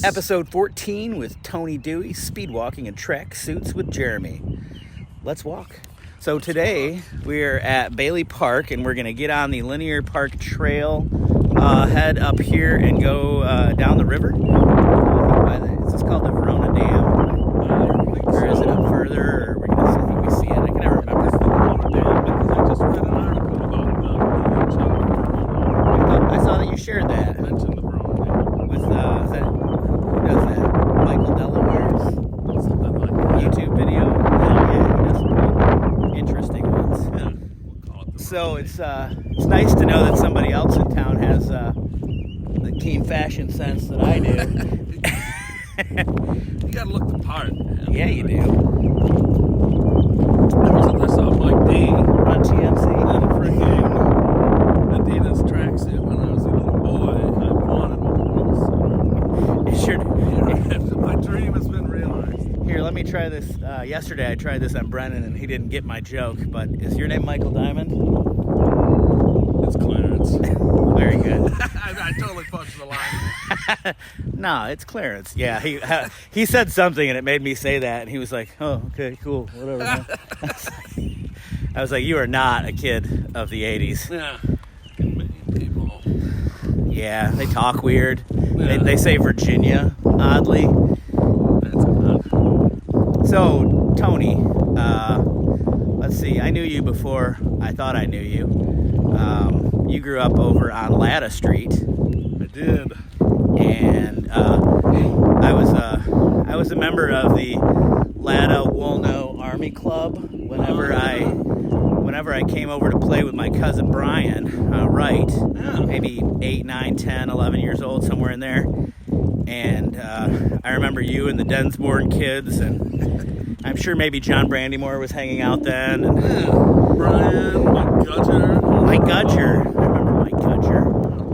Episode 14 with Tony Dewey, Speedwalking and Tracksuits with Jeremy. Let's walk. So today we're at Bailey Park and we're going to get on the linear park trail, head up here and go down the river. Is this called the Verona Dam? Or is it up further? Or we're going to see, I think we see it. I can never remember. It's the Verona Dam because I just read an article about the I saw that you shared that. I mentioned the Verona Dam. With, is that, who does that? Michael Delaware's Something like that. YouTube video? Yeah, he does some pretty interesting ones. Yeah, we'll call it the So Verona it's nice to know that somebody else in town has the keen fashion sense that I do. Dam. You gotta look the part, man. Yeah, you do. I saw Mike D On TMC. in a freaking Adidas tracksuit when I was a little boy. I wanted one of those. Sure. My dream has been realized. Here, let me try this. Yesterday I tried this on Brennan and he didn't get my joke, but is your name Michael Diamond? It's Clarence. Very good. I totally punched the line. No, it's Clarence. Yeah, he said something and it made me say that, and he was like, "Oh, okay, cool, whatever." Man." I was like, "You are not a kid of the '80s." Yeah. Many people. Yeah, they talk weird. Yeah. They say Virginia, oddly. That's odd. So, Tony, let's see. I knew you before I thought I knew you. You grew up over on Latta Street. I did. And I was a member of the Latta Wolno Army Club whenever I came over to play with my cousin Brian, right? Yeah. Maybe 8, 9, 10, 11 years old, somewhere in there. And I remember you and the Densmore kids, and I'm sure maybe John Brandymore was hanging out then. And Yeah. Brian, Mike Gudger. Mike Gudger. I remember Mike Gudger.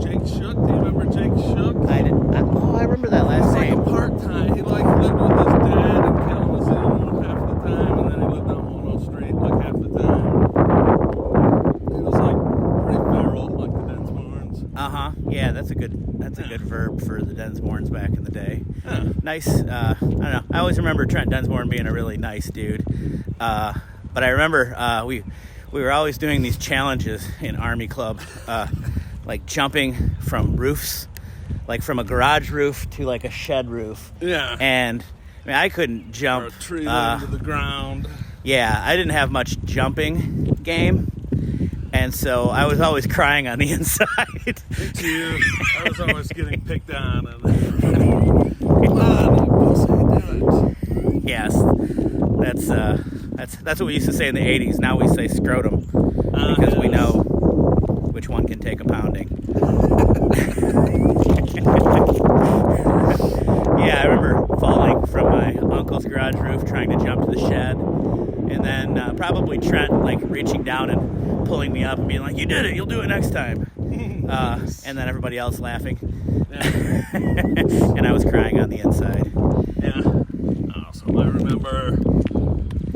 Jake Shook. Do you remember Jake Shook? I remember that last He's like name. a part-time. He lived with his dad in Kalamazoo half the time, and then he lived on Wolno Street half the time. He was pretty feral, like the Densmorens. Yeah, that's a good verb for the Densmorens back in the day. Yeah. Nice. I don't know. I always remember Trent Densmore being a really nice dude. But I remember we were always doing these challenges in Army Club, like jumping from roofs, like from a garage roof to like a shed roof. Yeah. And I mean, I couldn't Or jump. a tree limb to the ground. Yeah, I didn't have much jumping game. And so I was always crying on the inside. Me too. I was always getting picked on. And come on, you pussy, do it. Yes, that's what we used to say in the '80s. Now we say scrotum because we yes. know which one can take a pounding. Yeah, I remember falling from my uncle's garage roof trying to jump to the shed, and then probably Trent reaching down and pulling me up and being like, "You did it! You'll do it next time." And then everybody else laughing, Yeah. and I was crying on the inside. Yeah. So I remember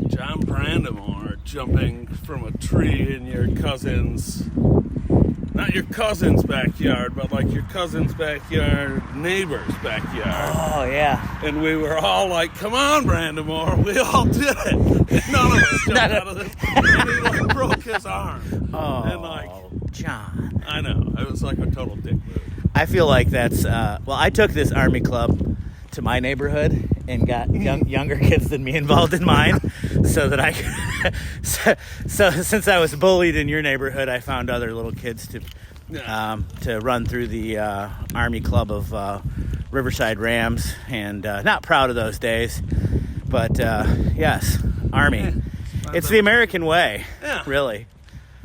John Brandymore jumping from a tree in your cousin's, not your cousin's backyard, but like your cousin's backyard, neighbor's backyard. Oh yeah. And we were all like, "Come on, Brandymore, we all did it." And none of us jumped out of this. And he broke his arm. Oh, And John. I know, it was like a total dick move. I feel like that's I took this Army Club to my neighborhood and got younger kids than me involved in mine, so that I could, so since I was bullied in your neighborhood, I found other little kids to run through the Army Club of Riverside Rams, and not proud of those days, but yes, Army. It's the American way, really.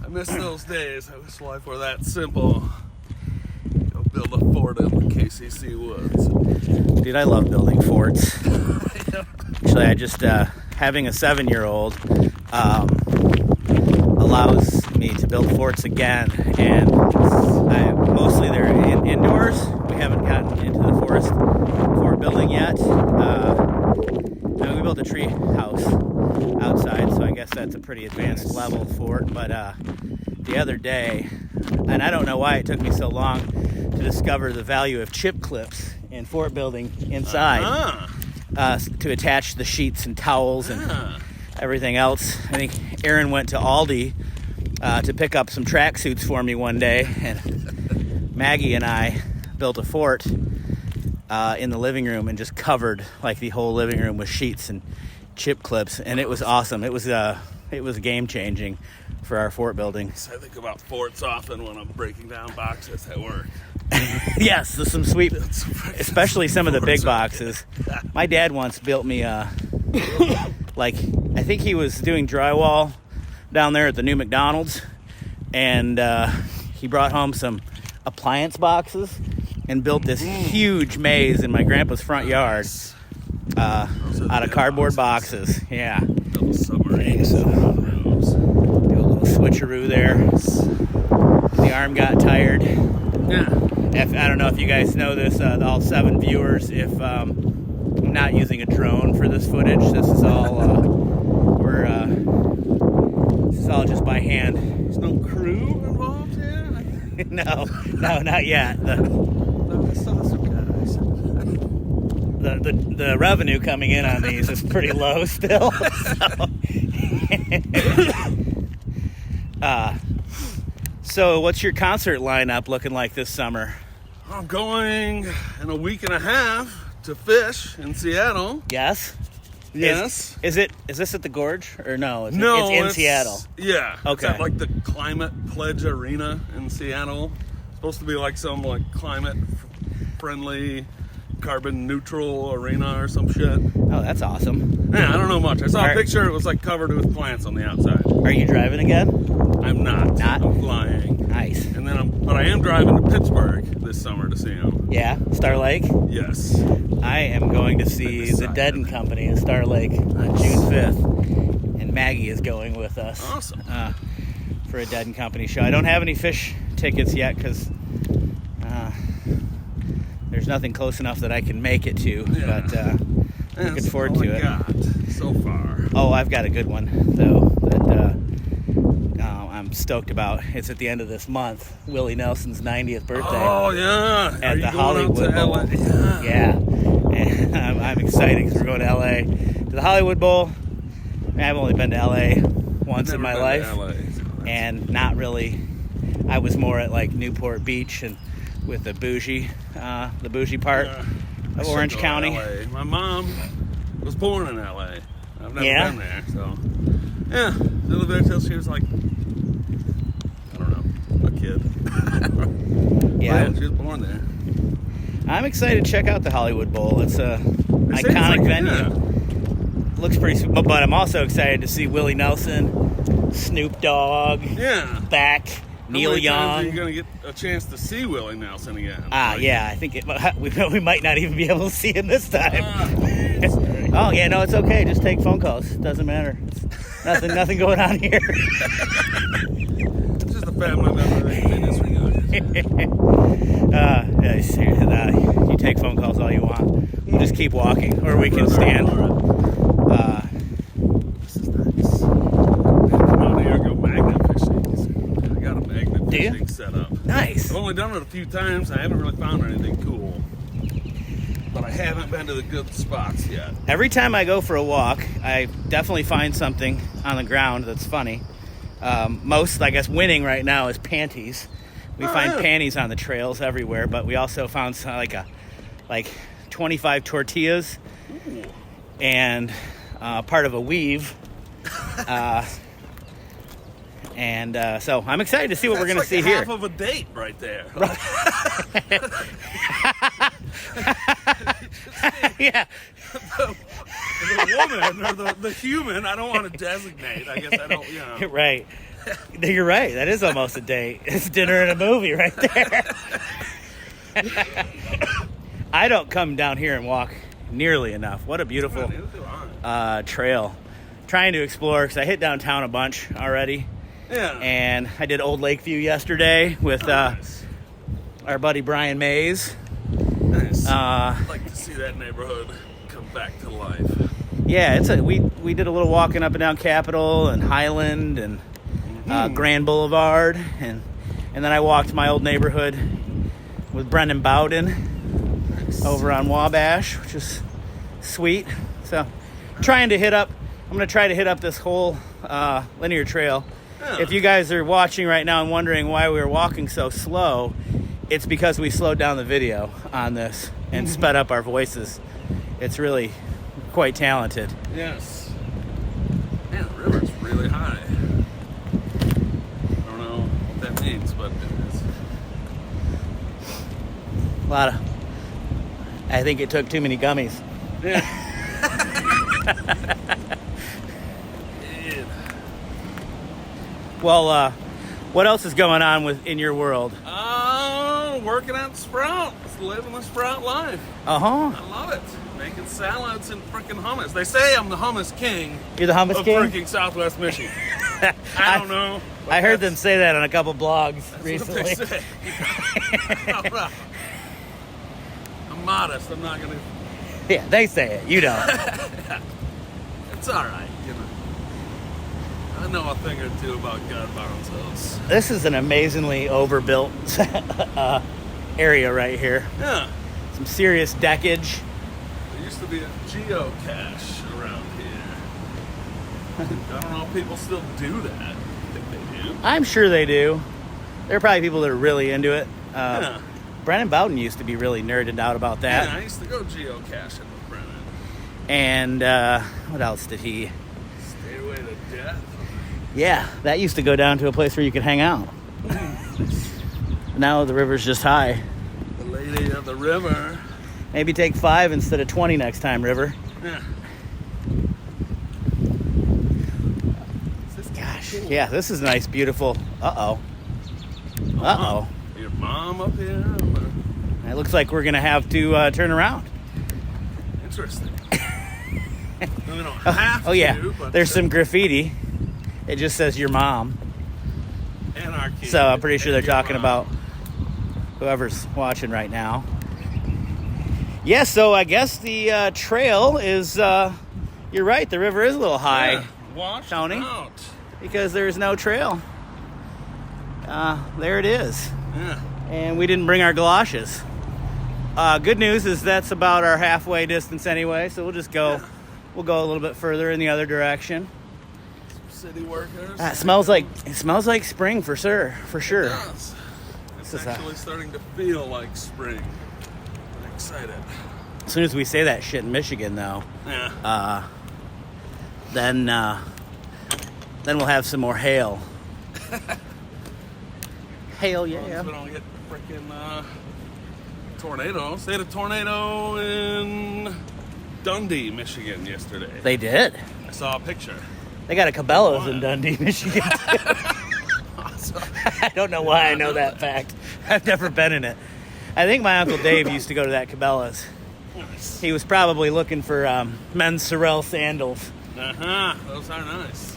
I miss those days. I wish life were that simple. Go build a fort in the KCC woods. Dude, I love building forts. Actually, I just having a 7-year-old allows me to build forts again, and mostly they're indoors. We haven't gotten into the fort building yet. We built a tree house outside, so I guess that's a pretty advanced level fort. But the other day, and I don't know why it took me so long to to discover the value of chip clips in fort building inside to attach the sheets and towels and everything else. I think Aaron went to Aldi to pick up some tracksuits for me one day, and Maggie and I built a fort in the living room and just covered like the whole living room with sheets and chip clips, and it was awesome. It was game changing for our fort building. So I think about forts often when I'm breaking down boxes at work. Yes, there's some sweet, especially some of the big boxes. My dad once built me like, I think he was doing drywall down there at the new McDonald's, and he brought home some appliance boxes and built this huge maze in my grandpa's front yard out of cardboard boxes. Yeah. Little submarines. So, do a little switcheroo there. The arm got tired. Yeah. I don't know if you guys know this, all 7 viewers, if I'm not using a drone for this footage. This is all this is all just by hand. There's no crew involved here? No, not yet. The revenue coming in on these is pretty low still. So what's your concert lineup looking like this summer? I'm going in a week and a half to Fish in Seattle. Yes? Yes. Is this at the Gorge or no? It's in Seattle. Yeah. Okay. It's at like the Climate Pledge Arena in Seattle. It's supposed to be like some like climate friendly, carbon neutral arena or some shit. Oh, that's awesome. Yeah, I don't know much. I saw a picture. It was like covered with plants on the outside. Are you driving again? I'm not. Not? I'm flying. Nice. And then but I am driving to Pittsburgh this summer to see him. Yeah, Star Lake? Yes. I am going to see the Dead and Company in Star Lake on June 5th. And Maggie is going with us. Awesome. For a Dead and Company show. I don't have any Fish tickets yet because there's nothing close enough that I can make it to. Yeah. But looking forward to it. Got so far. Oh, I've got a good one, though, that I'm stoked about. It's at the end of this month. Willie Nelson's 90th birthday. Oh, yeah. At the Going Hollywood out to Bowl. LA? Yeah. And I'm excited because we're going to LA. To the Hollywood Bowl. I've only been to LA once in my life. And not really. I was more at like Newport Beach and with the bougie part of Orange County. LA. My mom was born in LA. I've never been there, so yeah. She lived there till she was like, I don't know, a kid. Yeah, she was born there. I'm excited to check out the Hollywood Bowl. It's a iconic venue. Yeah. Looks pretty, but I'm also excited to see Willie Nelson, Snoop Dogg, back. Neil Young. Are you going to get a chance to see Willie Nelson again? Yeah, I think we might not even be able to see him this time. Sorry. Oh, yeah, no, it's okay. Just take phone calls. Doesn't matter. Nothing going on here. It's just a family member fitness reunion. You take phone calls all you want. We'll just keep walking, or we can stand. This is nice. Come out here and go magnet fishing. I got a magnet fishing set up. Nice. I've only done it a few times. I haven't really found anything cool. But I haven't been to the good spots yet. Every time I go for a walk, I definitely find something on the ground that's funny. Most, I guess, winning right now is panties. We find panties on the trails everywhere, but we also found some, like 25 tortillas and part of a weave. So I'm excited to see what we're going to see here. Half of a date right there. Yeah. The woman or the human, I don't want to designate. I guess I don't, you know. Right. You're right. That is almost a date. It's dinner and a movie right there. I don't come down here and walk nearly enough. What a beautiful trail. Trying to explore, because I hit downtown a bunch already. Yeah. And I did Old Lakeview yesterday with our buddy Brian Mays. Nice. I'd like to see that neighborhood come back to life. Yeah, we did a little walking up and down Capitol and Highland and Grand Boulevard, and then I walked my old neighborhood with Brendan Bowden over on Wabash, which is sweet. So I'm going to try to hit up this whole linear trail. Yeah. If you guys are watching right now and wondering why we were walking so slow, it's because we slowed down the video on this and sped up our voices. It's really quite talented. Yes. Man, the river's really high. I don't know what that means, but it is. I think it took too many gummies. Yeah. Well, what else is going on in your world? Working at Sprouts, living the Sprout life. Uh-huh. I love it. Making salads and freaking hummus. They say I'm the hummus king. You're the hummus of king? freaking Southwest Michigan. I don't know. I heard them say that on a couple blogs recently. What they say. I'm modest. I'm not going to... Yeah, they say it. You don't. It's all right, you know. I know a thing or two about God Barnes Hills. This is an amazingly overbuilt area right here. Yeah. Some serious deckage. There used to be a geocache around here. I don't know if people still do that. I think they do. I'm sure they do. There are probably people that are really into it. Yeah. Brennan Bowden used to be really nerded out about that. Yeah, I used to go geocaching with Brennan. And what else did he... Stay away to death. Yeah, that used to go down to a place where you could hang out. Now the river's just high. The lady of the river. Maybe take 5 instead of 20 next time, river. Yeah. Gosh, yeah, this is nice, beautiful. Uh-oh. Uh-oh. Your mom up here? It looks like we're going to have to turn around. Interesting. We don't have Oh, yeah. to, but There's some graffiti. It just says your mom. anarchy. So I'm pretty sure they're Your talking mom. about whoever's watching right now. Yeah, so I guess the trail is, you're right, the river is a little high. Yeah, washed Tony. out. Because there's no trail. There it is. Yeah. And we didn't bring our galoshes. Good news is that's about our halfway distance anyway, so we'll just go. Yeah. We'll go a little bit further in the other direction. City workers. It smells like spring for sure. It does. It's This is actually starting to feel like spring. I'm excited. As soon as we say that shit in Michigan, though, Yeah. then we'll have some more hail. Hail, As long yeah. as we don't get freaking tornadoes. They had a tornado in Dundee, Michigan yesterday. They did. I saw a picture. They got a Cabela's in Dundee, Michigan. Awesome. I don't know why I know that fact. I've never been in it. I think my Uncle Dave used to go to that Cabela's. Nice. He was probably looking for men's Sorel sandals. Uh-huh. Those are nice.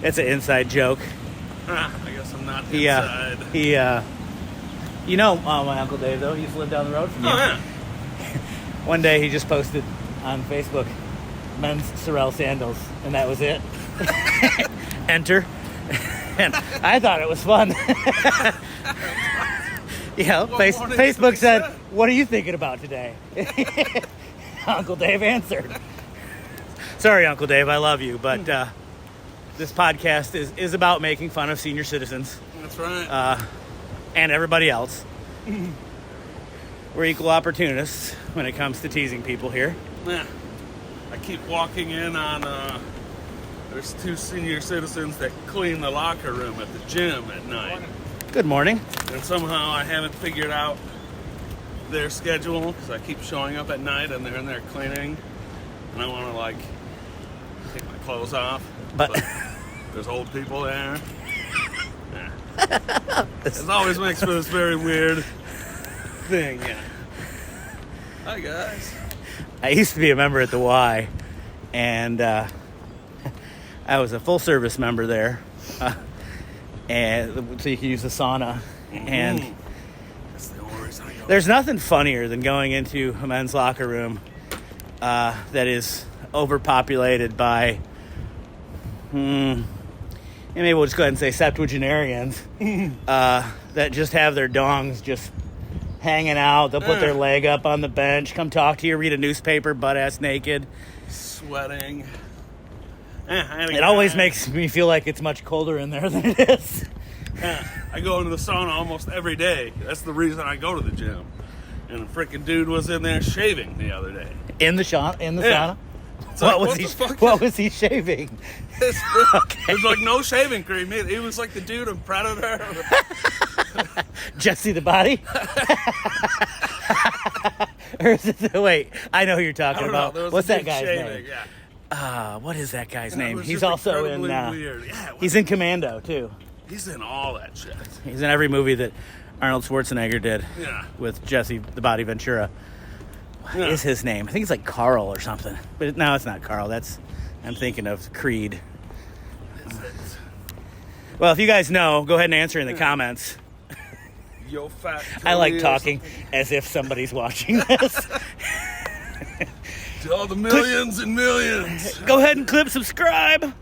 It's an inside joke. I guess I'm not inside. You know my Uncle Dave, though. He used to live down the road from you. Oh, yeah. One day he just posted on Facebook, men's Sorel sandals, and that was it. Enter. And I thought it was fun. Facebook said, "What are you thinking about today?" Uncle Dave answered. Sorry, Uncle Dave, I love you, but this podcast is about making fun of senior citizens. That's right. And everybody else. We're equal opportunists when it comes to teasing people here. Yeah. I keep walking in on, there's 2 senior citizens that clean the locker room at the gym at night. Good morning. And somehow I haven't figured out their schedule because I keep showing up at night and they're in there cleaning. And I want to, like, take my clothes off. But there's old people there. Yeah. It always makes for this very weird thing, yeah. Hi, guys. I used to be a member at the Y, and I was a full-service member there, and so you can use the sauna. And that's the only reason I go. There's nothing funnier than going into a men's locker room that is overpopulated by, and maybe we'll just go ahead and say septuagenarians. that just have their dongs just hanging out. They'll put their leg up on the bench, come talk to you, read a newspaper, butt-ass naked. Sweating. It always makes me feel like it's much colder in there than it is. I go into the sauna almost every day. That's the reason I go to the gym. And a freaking dude was in there shaving the other day. In the sauna? What was he shaving? There's like no shaving cream. He was like the dude in Predator. Jesse the Body? Or is it wait, I know who you're talking about. What's that guy's name? Yeah. What is that guy's name? He's He's also in weird. he's in Commando too. He's in all that shit. He's in every movie that Arnold Schwarzenegger did. Yeah. With Jesse the Body Ventura. What is his name? I think it's like Carl or something. But no, it's not Carl. I'm thinking of Creed. Well, if you guys know, go ahead and answer in the comments. Yo, fat. I like talking as if somebody's watching this. To all the millions and millions. Go ahead and click subscribe.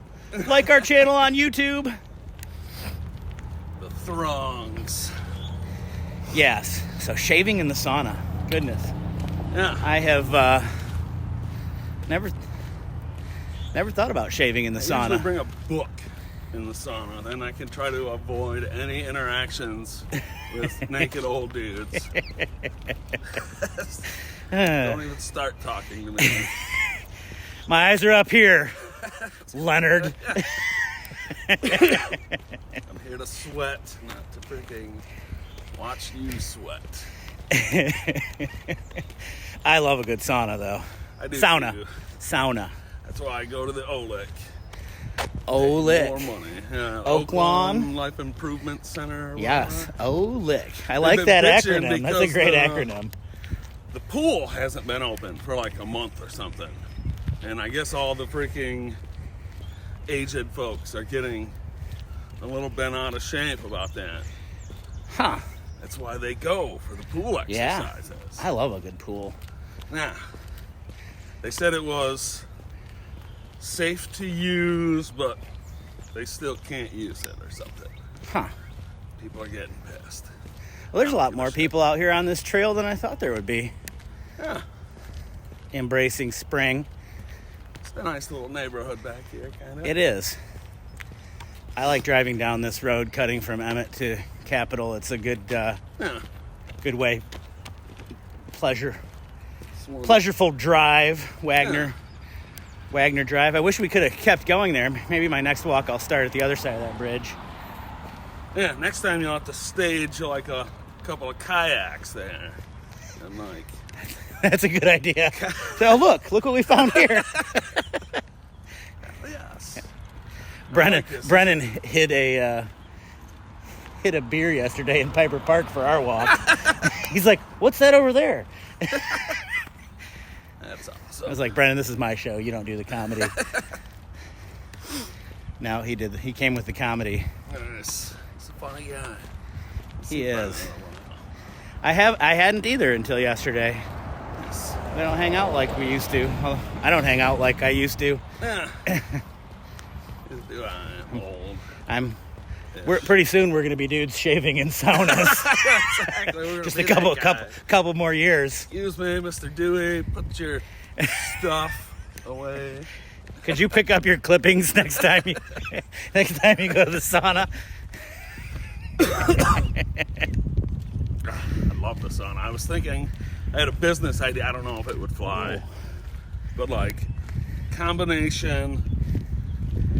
Like our channel on YouTube. The throngs. Yes. So shaving in the sauna. Goodness. Yeah. I have never thought about shaving in the sauna. I usually bring a book in the sauna, then I can try to avoid any interactions with naked old dudes. Don't even start talking to me. My eyes are up here, Leonard. I'm here to sweat, not to freaking watch you sweat. I love a good sauna, though. I do Sauna. too. Sauna. That's why I go to the OLEC. OLEC. More money. Yeah, Oaklawn Life Improvement Center. Yes, OLEC. I like that acronym. That's a great acronym. The pool hasn't been open for like a month or something. And I guess all the freaking aged folks are getting a little bent out of shape about that. Huh. That's why they go for the pool exercises. I love a good pool. Yeah. They said it was safe to use, but they still can't use it or something. Huh. People are getting pissed. Well, there's a lot more people out here on this trail than I thought there would be. Yeah. Embracing spring. It's a nice little neighborhood back here, kind of. It is. I like driving down this road, cutting from Emmett to Capitol. It's a good good way. Pleasureful drive, Wagner Drive. I wish we could have kept going there. Maybe my next walk I'll start at the other side of that bridge. Yeah, next time you'll have to stage like a couple of kayaks there. And like... That's a good idea. So look what we found here. Yes. Brennan hid a beer yesterday in Piper Park for our walk. He's like, "What's that over there?" That's awesome. I was like, "Brennan, this is my show. You don't do the comedy." Now he did. He came with the comedy. He's a funny guy. He is. I hadn't either until yesterday. We don't hang out like we used to. Well, I don't hang out like I used to. Yeah. I'm old. We're pretty soon. We're going to be dudes shaving in saunas. Exactly. Just a couple more years. Excuse me, Mr. Dewey. Put your stuff away. Could you pick up your clippings next time you go to the sauna? I love the sauna. I was thinking, I had a business idea. I don't know if it would fly, but like combination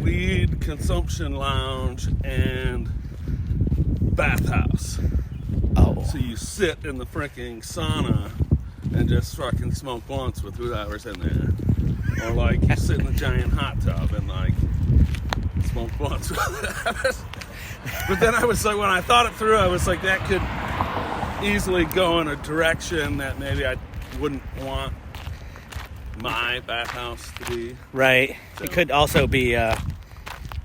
weed consumption lounge and bathhouse. Oh, so you sit in the freaking sauna and just fucking smoke blunts with whoever's in there, or like you sit in the giant hot tub and like smoke blunts with whoever's. But then I was like, when I thought it through, I was like, that could easily go in a direction that maybe I wouldn't want my bathhouse to be. Right. So. It could also be, I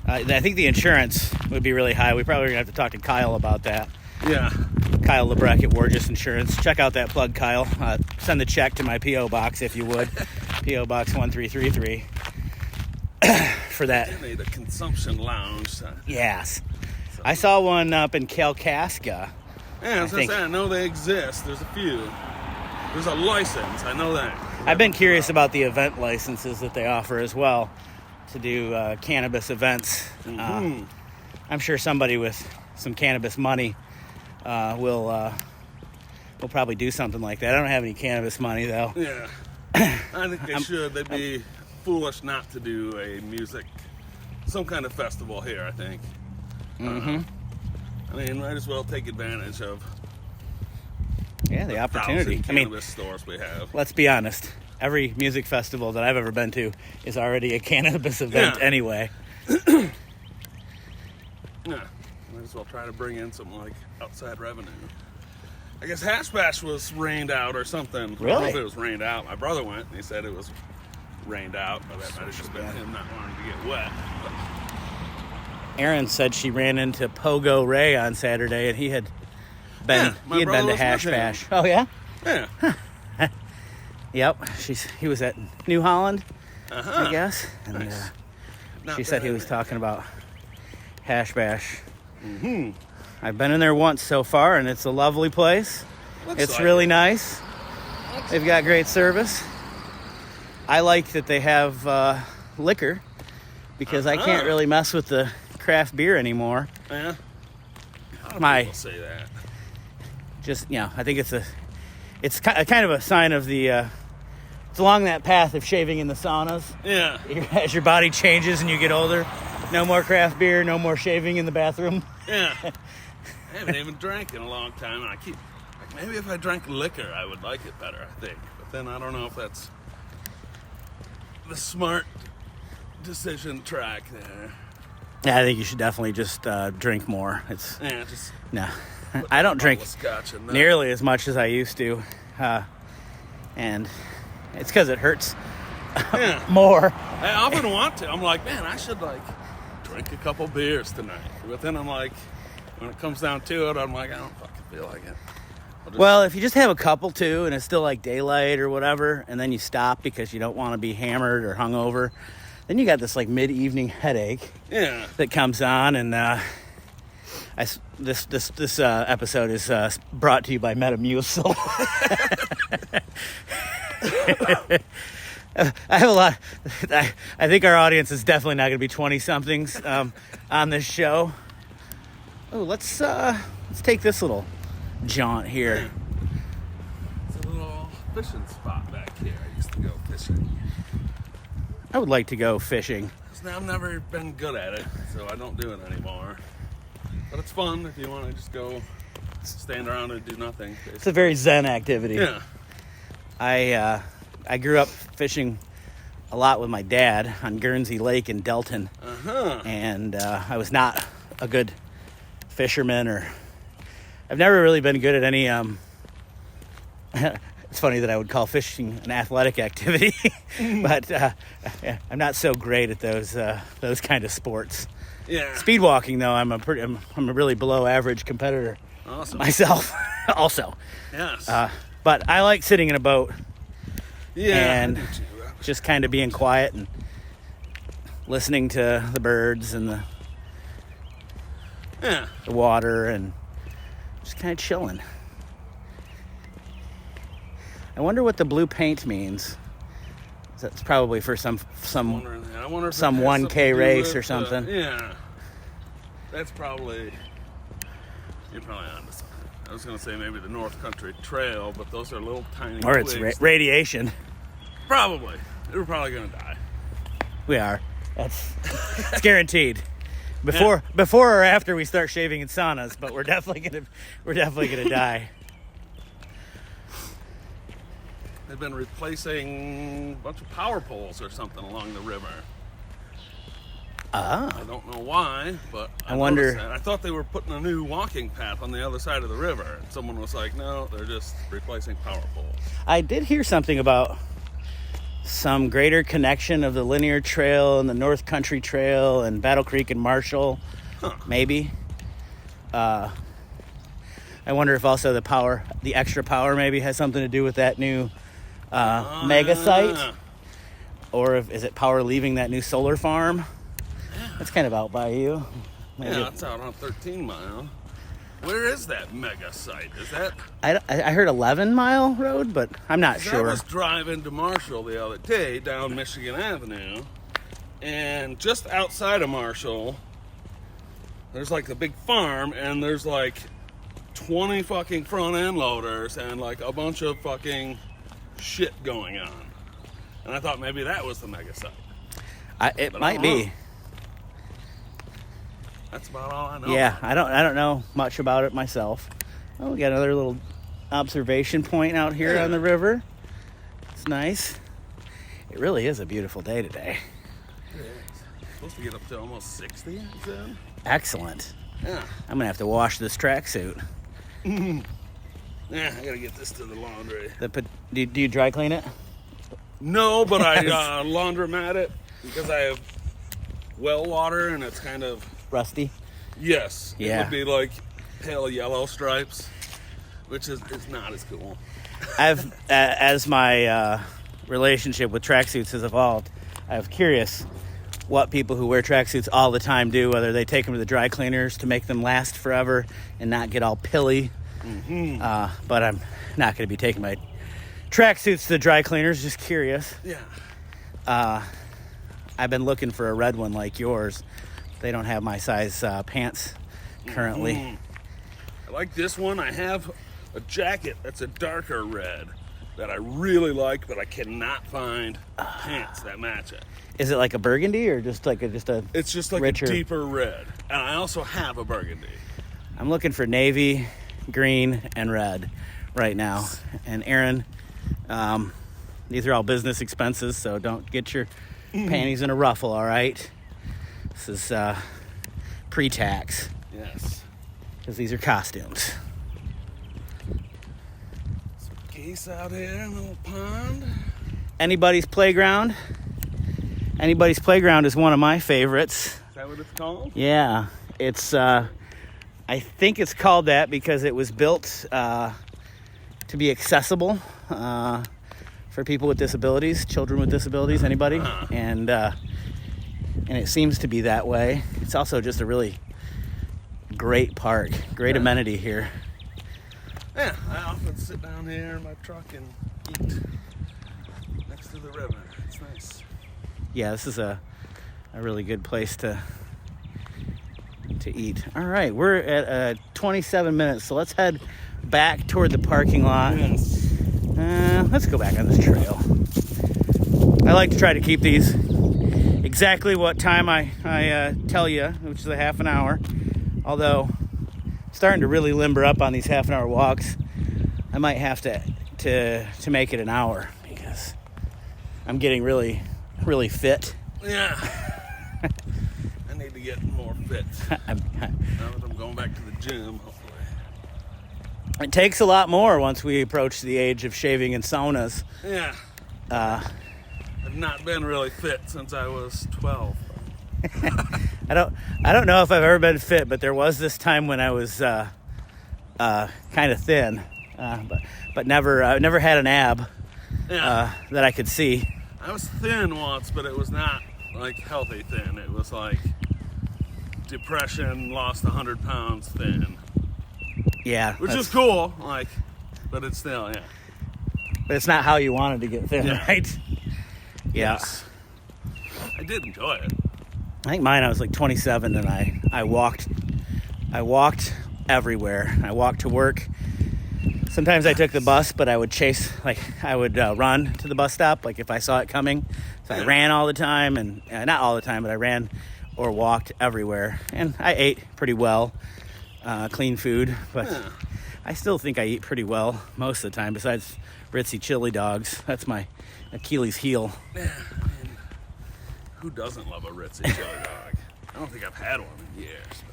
think the insurance would be really high. We probably going to have to talk to Kyle about that. Yeah. Kyle LeBrecq at Wargis Insurance. Check out that plug, Kyle. Send the check to my P.O. Box if you would. P.O. Box 1333. For that. They need a consumption lounge. Yes. I saw one up in Kalkaska Yeah, I know they exist. There's a few. There's a license. I know that. I've been curious about the event licenses that they offer as well to do cannabis events. Mm-hmm. I'm sure somebody with some cannabis money will probably do something like that. I don't have any cannabis money, though. Yeah. I think they should. They'd be foolish not to do some kind of festival here, I think. Mm-hmm. I mean, might as well take advantage of the opportunity. Cannabis stores we have. Let's be honest. Every music festival that I've ever been to is already a cannabis event anyway. Yeah. Might as well try to bring in some, outside revenue. I guess Hash Bash was rained out or something. Really? I don't know if it was rained out. My brother went, and he said it was rained out, but that might have just been him not wanting to get wet. But Erin said she ran into Pogo Ray on Saturday, and he had been to Hash Bash. Oh yeah? Yeah. Yep. He was at New Holland, I guess, and Nice. she said he was talking about Hash Bash. Mm-hmm. I've been in there once so far, and it's a lovely place. It's really nice. They've got great service. I like that they have liquor because I can't really mess with the craft beer anymore. Yeah. A lot of people say that. I think it's kind of a sign of the it's along that path of shaving in the saunas. Yeah. As your body changes and you get older, no more craft beer, no more shaving in the bathroom. Yeah. I haven't even drank in a long time, and I keep maybe if I drank liquor, I would like it better, I think. But then I don't know if that's the smart decision track there. Yeah, I think you should definitely just drink more. No. I don't drink nearly as much as I used to, and it's because it hurts more. I often want to. I'm like, man, I should drink a couple beers tonight. But then I'm like, when it comes down to it, I'm like, I don't fucking feel like it. Well, if you just have a couple too, and it's still daylight or whatever, and then you stop because you don't want to be hammered or hungover, then you got this mid-evening headache. Yeah. That comes on, and this episode is brought to you by Metamucil. I have a lot. I think our audience is definitely not going to be 20-somethings on this show. Oh, let's take this little jaunt here. It's a little fishing spot back here. I used to go fishing. I would like to go fishing. I've never been good at it, so I don't do it anymore. But it's fun if you want to just go stand around and do nothing. Basically. It's a very zen activity. Yeah. I grew up fishing a lot with my dad on Guernsey Lake in Delton. Uh-huh. And I was not a good fisherman, or I've never really been good at any it's funny that I would call fishing an athletic activity, but I'm not so great at those kind of sports. Yeah. Speedwalking, though, I'm a really below average competitor. Awesome. Myself, also. Yes. But I like sitting in a boat. Yeah. And just kind of being quiet and listening to the birds and the water and just kind of chilling. I wonder what the blue paint means. That's probably for some 1K race or something. Yeah. That's probably... You're probably onto something. I was going to say maybe the North Country Trail, but those are little tiny Or it's radiation. Probably. We're probably going to die. We are. It's guaranteed. Before or after we start shaving in saunas, but we're definitely gonna die. They've been replacing a bunch of power poles or something along the river. Ah. I don't know why, but I wonder. I thought they were putting a new walking path on the other side of the river. And someone was like, no, they're just replacing power poles. I did hear something about some greater connection of the linear trail and the North Country Trail and Battle Creek and Marshall. Huh. Maybe. I wonder if also the extra power maybe has something to do with that new mega site. Or is it power leaving that new solar farm? That's kind of out by you. Maybe. Yeah, it's out on 13 Mile. Where is that mega site? Is that... I heard 11 Mile Road, but I'm not sure. I was driving to Marshall the other day down Michigan Avenue, and just outside of Marshall, there's like the big farm, and there's like 20 fucking front end loaders and like a bunch of fucking shit going on. And I thought maybe that was the mega site. It might be. That's about all I know. Yeah, I don't know much about it myself. Oh, we got another little observation point out here on the river. It's nice. It really is a beautiful day today. It is. Supposed to get up to almost 60, you said? Excellent. Yeah. I'm gonna have to wash this tracksuit. Yeah, I gotta get this to the laundry. Do you dry clean it? No, but I laundromat it because I have well water and it's kind of rusty. Yes. Yeah. It would be like pale yellow stripes, which is not as cool. I've as my relationship with tracksuits has evolved, I'm curious what people who wear tracksuits all the time do, whether they take them to the dry cleaners to make them last forever and not get all pilly. But I'm not going to be taking my tracksuits to the dry cleaners, just curious. Yeah. I've been looking for a red one like yours. They don't have my size pants currently. I like this one. I have a jacket that's a darker red that I really like, but I cannot find pants that match it. Is it like a burgundy or just a It's just like richer, a deeper red. And I also have a burgundy. I'm looking for navy, green, and red right now. And Aaron, these are all business expenses, so don't get your panties in a ruffle, all right? This is pre-tax. Yes. Because these are costumes. Some geese out here in a little pond. Anybody's Playground. Anybody's Playground is one of my favorites. Is that what it's called? Yeah. It's, I think it's called that because it was built to be accessible for people with disabilities, children with disabilities, anybody. And it seems to be that way. It's also just a really great park, great amenity here. Yeah, I often sit down here in my truck and eat next to the river. It's nice. Yeah, this is a really good place to eat. All right, we're at 27 minutes, so let's head back toward the parking lot. Yes. Let's go back on this trail. I like to try to keep these exactly what time I tell you, which is a half an hour. Although, starting to really limber up on these half an hour walks, I might have to make it an hour because I'm getting really, really fit. Yeah. I need to get more fit. Now that I'm going back to the gym, hopefully. It takes a lot more once we approach the age of shaving and saunas. Yeah. I've not been really fit since I was 12. I don't know if I've ever been fit, but there was this time when I was kind of thin, but never had an ab that I could see. I was thin once, but it was not like healthy thin. It was like depression, lost 100 pounds thin. Yeah, which is cool, like, but it's still, yeah. But it's not how you wanted to get thin, right? Yeah. Yes. I did enjoy it. I think mine, I was like 27 and I walked everywhere. I walked to work. Sometimes I took the bus, but I would run to the bus stop, like if I saw it coming. So I ran all the time, and not all the time, but I ran or walked everywhere. And I ate pretty well, clean food, but I still think I eat pretty well most of the time, besides Ritzy chili dogs. That's my Achilles heel. Yeah, I mean, who doesn't love a Ritzy chili dog? I don't think I've had one in years.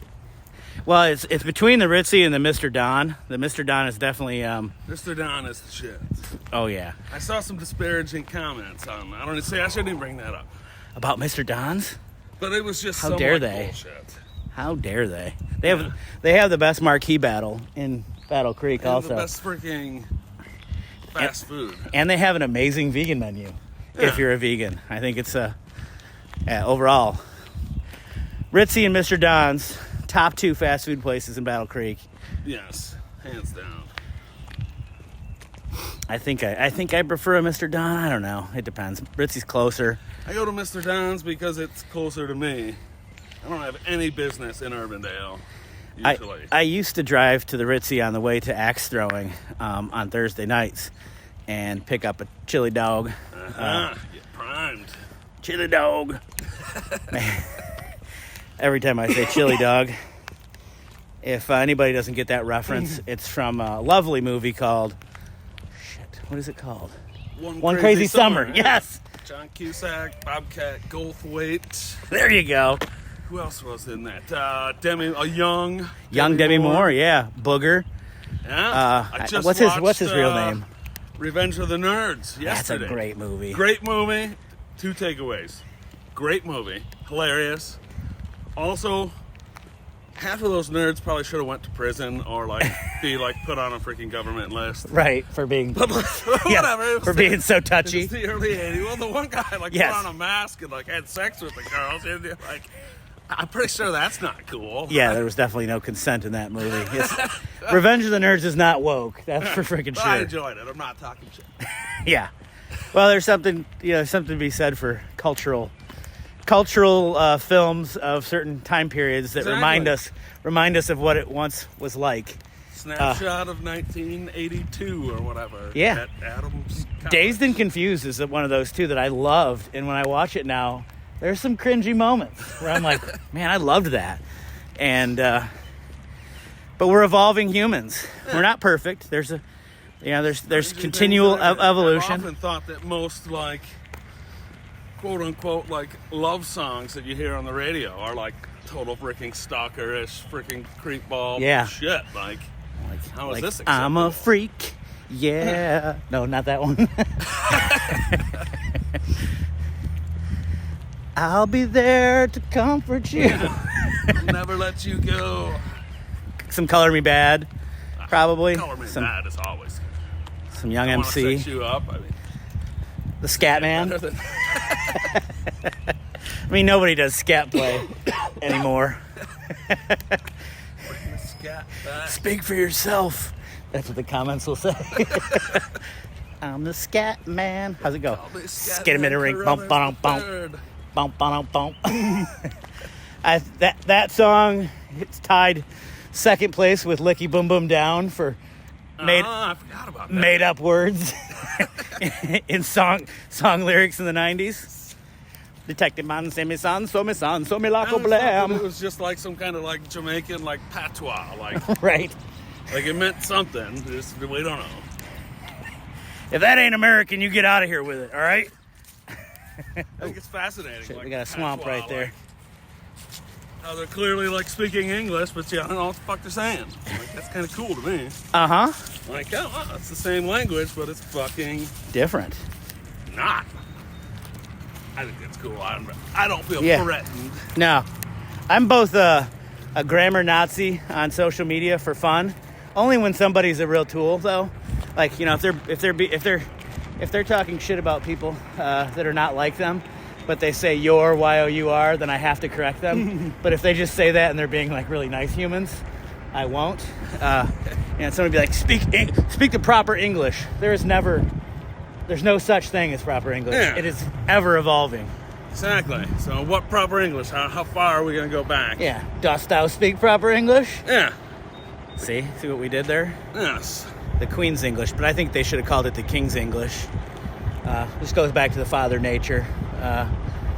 Well, it's between the Ritzy and the Mr. Don. The Mr. Don is definitely... Mr. Don is the shit. Oh, yeah. I saw some disparaging comments on... I shouldn't even bring that up. About Mr. Don's? But it was just How dare they? Bullshit. How dare they? They have the best marquee battle in Battle Creek also. The best freaking fast food. And they have an amazing vegan menu if you're a vegan. I think it's overall. Ritzy and Mr. Don's, top 2 fast food places in Battle Creek. Yes, hands down. I think I prefer a Mr. Don. I don't know. It depends. Ritzy's closer. I go to Mr. Don's because it's closer to me. I don't have any business in Urbandale, usually. I used to drive to the Ritzy on the way to axe throwing on Thursday nights and pick up a chili dog. Get primed. Chili dog. Every time I say chili dog, if anybody doesn't get that reference, it's from a lovely movie called... What is it called? One Crazy Summer. Yes. John Cusack, Bobcat Goldthwait. There you go. Who else was in that? Young Demi Moore. Yeah. Booger. Yeah. I just what's his real name? Revenge of the Nerds. Yesterday. That's a great movie. Great movie. 2 takeaways. Great movie. Hilarious. Also, half of those nerds probably should have went to prison or be put on a freaking government list. Right, for being whatever. For being so touchy. It's the early 80s. Well, the one guy put on a mask and had sex with the girls. And, I'm pretty sure that's not cool. Yeah, there was definitely no consent in that movie. Revenge of the Nerds is not woke. That's for freaking sure. I enjoyed it. I'm not talking shit. Yeah. Well, there's something to be said for cultural films of certain time periods that remind us of what it once was like. Snapshot of 1982 or whatever. Yeah. At Adams College. Dazed and Confused is one of those too that I loved, and when I watch it now, there's some cringy moments where I'm like, man, I loved that. And but we're evolving humans. Yeah. We're not perfect. There's continual evolution. I've often thought that most quote unquote love songs that you hear on the radio are total freaking stalkerish freaking creepball shit. How is this acceptable? I'm a freak. Yeah. No, not that one. I'll be there to comfort you. I'll never let you go. Some Color Me Bad, probably. Color Me Bad is always good. Some Young MC. I set you up. The Scat Man. I mean, nobody does scat play anymore. Bring the scat back. Speak for yourself. That's what the comments will say. I'm the Scat Man. How's it go? Get him in a ring. Bump, bump, bump. Bump, bump, bump. That song, it's tied second place with Licky Boom Boom Down for I forgot about that. Made up words in song lyrics in the 90s. Detective man, say me son, so me like a blam. It was just some kind of Jamaican patois, right. It meant something. We don't know. If that ain't American, you get out of here with it. All right. I think it's fascinating. Shit, we got a swamp right there. How they're clearly speaking English, but I don't know what the fuck they're saying. That's kind of cool to me. Uh-huh. It's the same language, but it's fucking different. Not. I think it's cool. I don't feel threatened. No. I'm both a grammar Nazi on social media for fun. Only when somebody's a real tool, though. If they're talking shit about people that are not like them, but they say your Y-O-U-R, then I have to correct them. But if they just say that and they're being really nice humans, I won't. And somebody be like, speak the proper English. There's no such thing as proper English. Yeah. It is ever evolving. Exactly. So what proper English? How far are we going to go back? Yeah. Dost thou speak proper English? Yeah. See what we did there? Yes. The Queen's English, but I think they should have called it the King's English. This goes back to the Father Nature.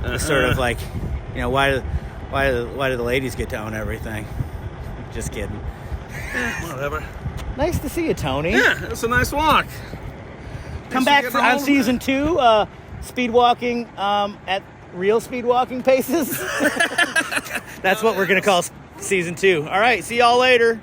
It's sort of why do the ladies get to own everything? Just kidding. Whatever. Nice to see you, Tony. Yeah, it's a nice walk. Come back on season 2, speedwalking at real speedwalking paces. That's what we're going to call season 2. All right, see y'all later.